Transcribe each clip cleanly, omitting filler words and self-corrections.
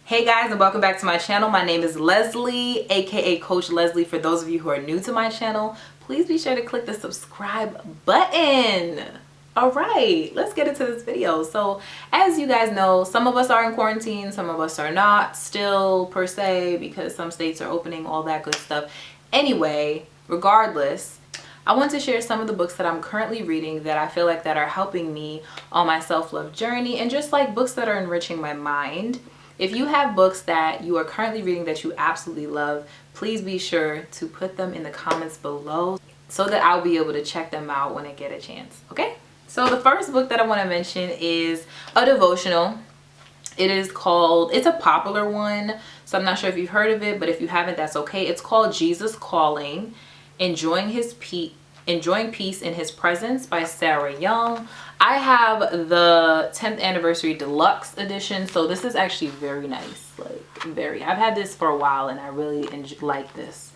Hey guys, and welcome back to my channel. My name is Leslie, aka Coach Leslie. For those of you who are new to my channel, please be sure to click the subscribe button. All right, let's get into this video. So as you guys know, some of us are in quarantine, some of us are not still per se, because some states are opening, all that good stuff. Anyway, regardless, I want to share some of the books that I'm currently reading that I feel like that are helping me on my self-love journey, and just like books that are enriching my mind. If you have books that you are currently reading that you absolutely love, please be sure to put them in the comments below so that I'll be able to check them out when I get a chance, okay? So the first book that I want to mention is a devotional. It is called, it's a popular one, so I'm not sure if you've heard of it, but if you haven't, that's okay. It's called Jesus Calling, Enjoying Peace in His Presence by Sarah Young. I have the 10th anniversary deluxe edition, so this is actually very nice. I've had this for a while and I really like this.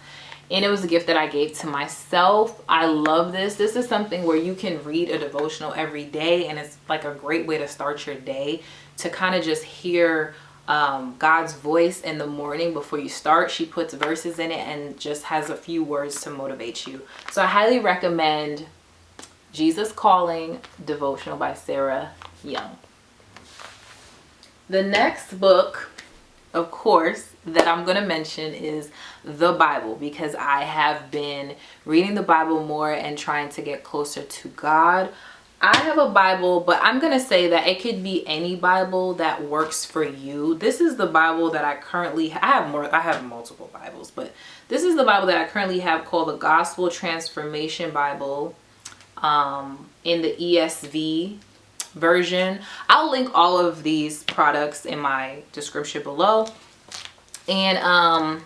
And it was a gift that I gave to myself. I love this. This is something where you can read a devotional every day, and it's like a great way to start your day, to kind of just hear God's voice in the morning before you start. She puts verses in it and just has a few words to motivate you. So I highly recommend Jesus Calling devotional by Sarah Young. The next book, of course, that I'm going to mention is the Bible, because I have been reading the Bible more and trying to get closer to God. I have a Bible, but I'm going to say that it could be any Bible that works for you. This is the Bible that I currently I have multiple Bibles, but this is the Bible that I currently have, called the Gospel Transformation Bible, in the ESV version. I'll link all of these products in my description below. And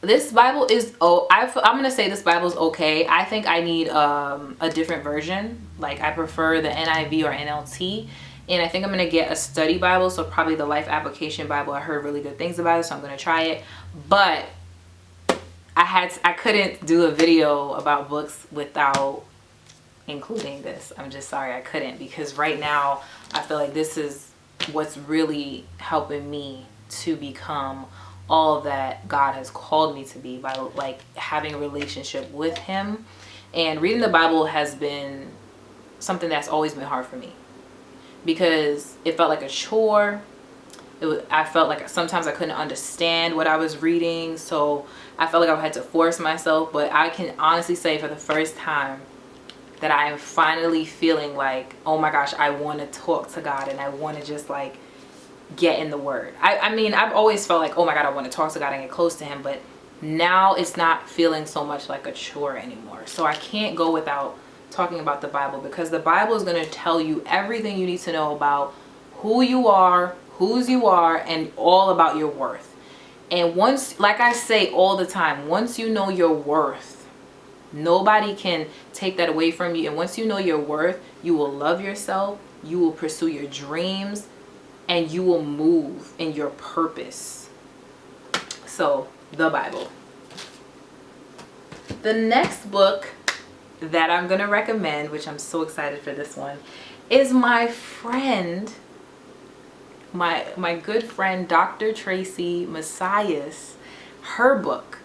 this Bible is, I'm gonna say this Bible is okay. I think I need a different version. Like, I prefer the NIV or NLT, and I think I'm gonna get a study Bible, so probably the Life Application Bible. I heard really good things about it, so I'm gonna try it. But I couldn't do a video about books without including this. I'm just sorry I couldn't, because right now I feel like this is what's really helping me to become all that God has called me to be, by like having a relationship with Him. And reading the Bible has been something that's always been hard for me, because it felt like a chore. I felt like sometimes I couldn't understand what I was reading, so I felt like I had to force myself. But I can honestly say, for the first time, that I am finally feeling like, oh my gosh, I want to talk to God, and I want to just like get in the Word. I mean, I've always felt like, oh my God, I want to talk to God and get close to Him, but now it's not feeling so much like a chore anymore. So I can't go without talking about the Bible, because the Bible is going to tell you everything you need to know about who you are, whose you are, and all about your worth. And once, like I say all the time, once you know your worth, nobody can take that away from you. And once you know your worth, you will love yourself, you will pursue your dreams, and you will move in your purpose. So, the Bible. The next book that I'm going to recommend, which I'm so excited for this one, is my friend, my good friend, Dr. Tracy Messiah's, her book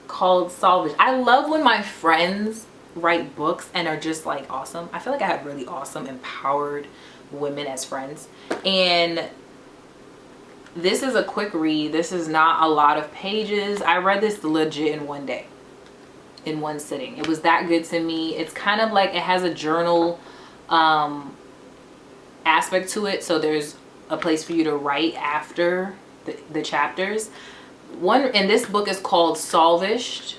called Salvage. I love when my friends write books and are just like awesome. I feel like I have really awesome, empowered women as friends. And this is a quick read. This is not a lot of pages. I read this legit in one day, in one sitting. It was that good to me. It's kind of like, it has a journal aspect to it, so there's a place for you to write after the chapters. One in this book is called Salvage,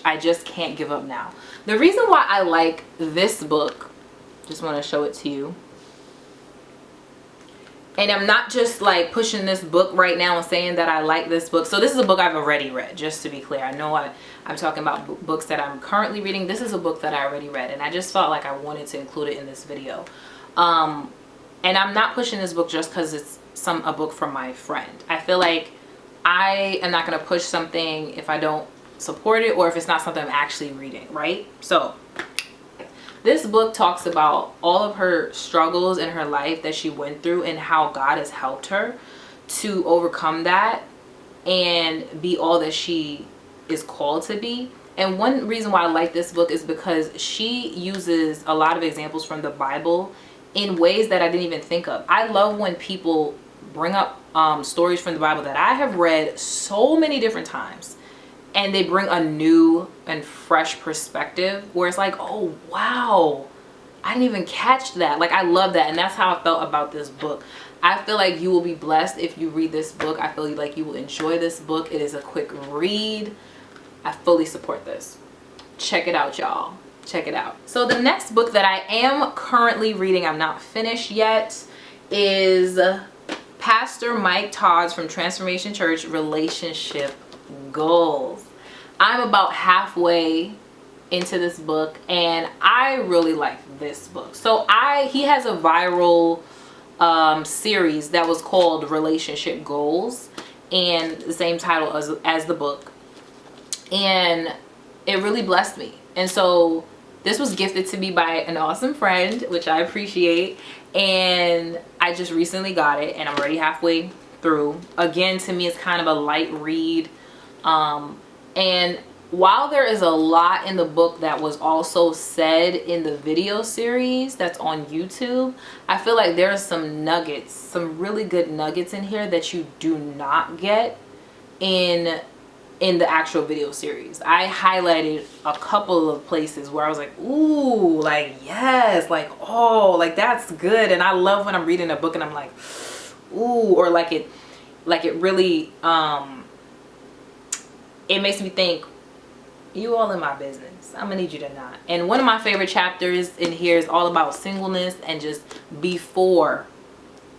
I Just Can't Give Up Now. The reason why I like this book, just want to show it to you, and I'm not just like pushing this book right now and saying that I like this book. So this is a book I've already read, just to be clear. I know I'm talking about books that I'm currently reading. This is a book that I already read, and I just felt like I wanted to include it in this video. And I'm not pushing this book just because it's a book from my friend. I feel like I am not going to push something if I don't support it, or if it's not something I'm actually reading, right? So this book talks about all of her struggles in her life that she went through, and how God has helped her to overcome that and be all that she is called to be. And one reason why I like this book is because she uses a lot of examples from the Bible in ways that I didn't even think of. I love when people bring up stories from the Bible that I have read so many different times, and they bring a new and fresh perspective where it's like, oh wow, I didn't even catch that. Like, I love that. And that's how I felt about this book. I feel like you will be blessed if you read this book. I feel like you will enjoy this book. It is a quick read. I fully support this. Check it out, y'all. Check it out. So the next book that I am currently reading, I'm not finished yet, is Pastor Mike Todd's from Transformation Church, Relationship Goals. I'm about halfway into this book and I really like this book. So he has a viral series that was called Relationship Goals, and the same title as the book, and it really blessed me. And so this was gifted to me by an awesome friend, which I appreciate, and I just recently got it and I'm already halfway through. Again, to me it's kind of a light read, and while there is a lot in the book that was also said in the video series that's on YouTube, I feel like there are some nuggets, some really good nuggets in here that you do not get in the actual video series. I highlighted a couple of places where I was like, ooh, like yes, like oh, like that's good. And I love when I'm reading a book and I'm like, ooh, or like it really it makes me think, you all in my business, I'm gonna need you to not. And one of my favorite chapters in here is all about singleness and just before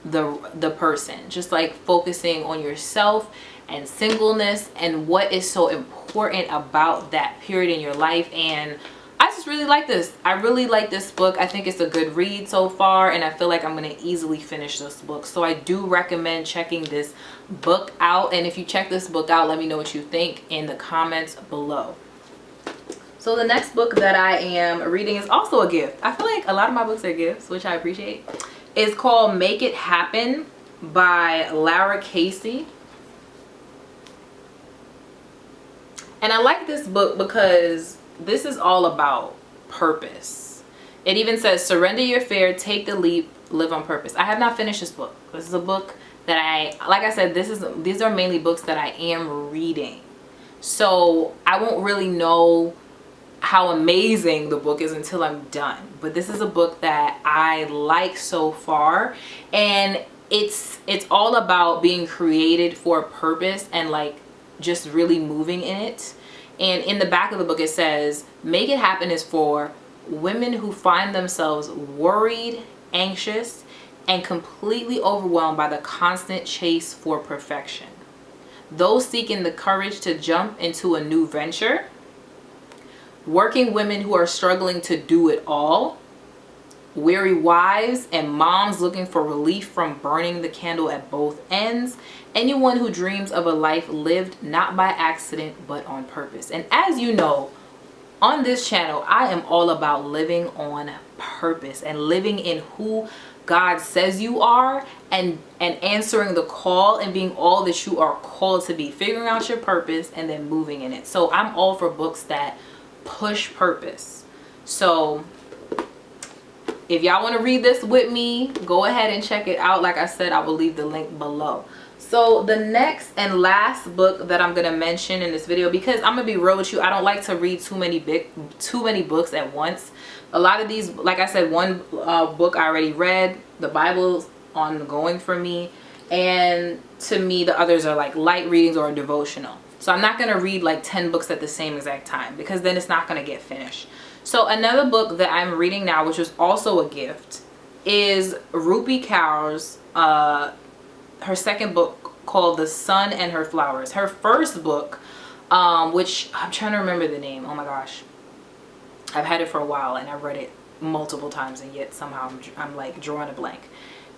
the person, just like focusing on yourself and singleness and what is so important about that period in your life. And I just really like this. I really like this book. I think it's a good read so far, and I feel like I'm gonna easily finish this book. So I do recommend checking this book out, and if you check this book out, let me know what you think in the comments below. So the next book that I am reading is also a gift. I feel like a lot of my books are gifts, which I appreciate. It's called Make It Happen by Lara Casey. And I like this book because this is all about purpose. It even says, surrender your fear, take the leap, live on purpose. I have not finished this book. This is a book that like I said, these are mainly books that I am reading. So I won't really know how amazing the book is until I'm done. But this is a book that I like so far, and it's all about being created for a purpose and like just really moving in it. And in the back of the book it says, Make It Happen is for women who find themselves worried, anxious, and completely overwhelmed by the constant chase for perfection. Those seeking the courage to jump into a new venture, working women who are struggling to do it all, weary wives and moms looking for relief from burning the candle at both ends, anyone who dreams of a life lived not by accident but on purpose. And as you know, on this channel, I am all about living on purpose and living in who God says you are, and answering the call and being all that you are called to be, figuring out your purpose and then moving in it. So I'm all for books that push purpose. So if y'all want to read this with me, go ahead and check it out. Like I said, I will leave the link below. So the next and last book that I'm going to mention in this video, because I'm going to be real with you, I don't like to read too many books at once. A lot of these, like I said, one book I already read, the Bible's ongoing for me, and to me the others are like light readings or a devotional. So I'm not going to read like 10 books at the same exact time, because then it's not going to get finished. So another book that I'm reading now, which was also a gift, is Rupi Kaur's her second book called The Sun and Her Flowers. Her first book, which I'm trying to remember the name. Oh my gosh. I've had it for a while and I've read it multiple times, and yet somehow I'm like drawing a blank.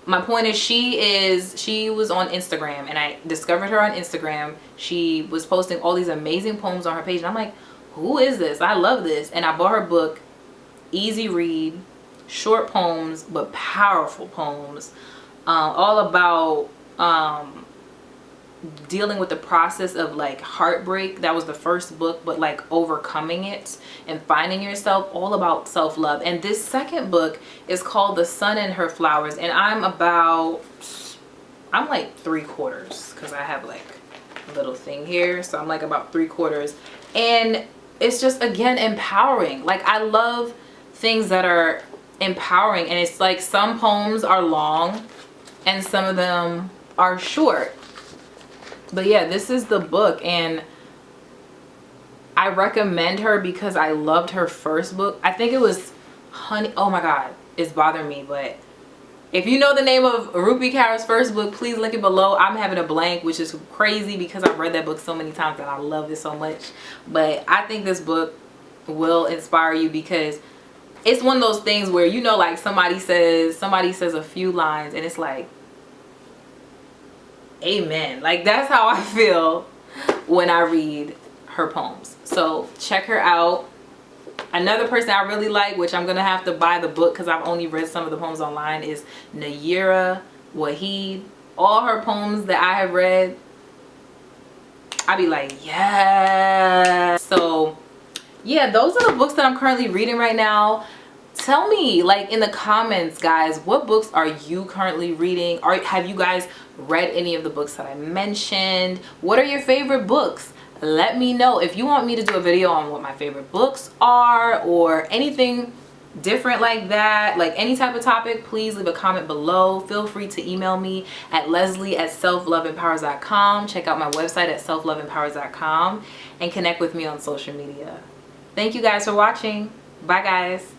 My point is, she was on Instagram and I discovered her on Instagram. She was posting all these amazing poems on her page and I'm like, who is this? I love this. And I bought her book. Easy read, short poems but powerful poems, all about dealing with the process of like heartbreak. That was the first book, but like overcoming it and finding yourself, all about self-love. And this second book is called The Sun and Her Flowers, and I'm like 3/4 because I have like a little thing here, so I'm like about 3/4. And it's just, again, empowering. Like, I love things that are empowering, and it's like some poems are long and some of them are short. But yeah, this is the book, and I recommend her because I loved her first book. I think it was Honey. Oh my god, it's bothering me, but if you know the name of Rupi Kaur's first book, please link it below. I'm having a blank, which is crazy because I've read that book so many times and I love it so much. But I think this book will inspire you because it's one of those things where, you know, like somebody says a few lines and it's like, amen. Like, that's how I feel when I read her poems. So check her out. Another person I really like, which I'm gonna have to buy the book because I've only read some of the poems online, is Nayira Waheed. All her poems that I have read, I be like, yeah. So yeah, those are the books that I'm currently reading right now. Tell me, like, in the comments, guys, what books are you currently reading? Or have you guys read any of the books that I mentioned? What are your favorite books? Let me know. If you want me to do a video on what my favorite books are or anything different like that, like any type of topic, please leave a comment below. Feel free to email me at leslie@selfloveempowers.com. Check out my website at selfloveempowers.com and connect with me on social media. Thank you guys for watching. Bye, guys.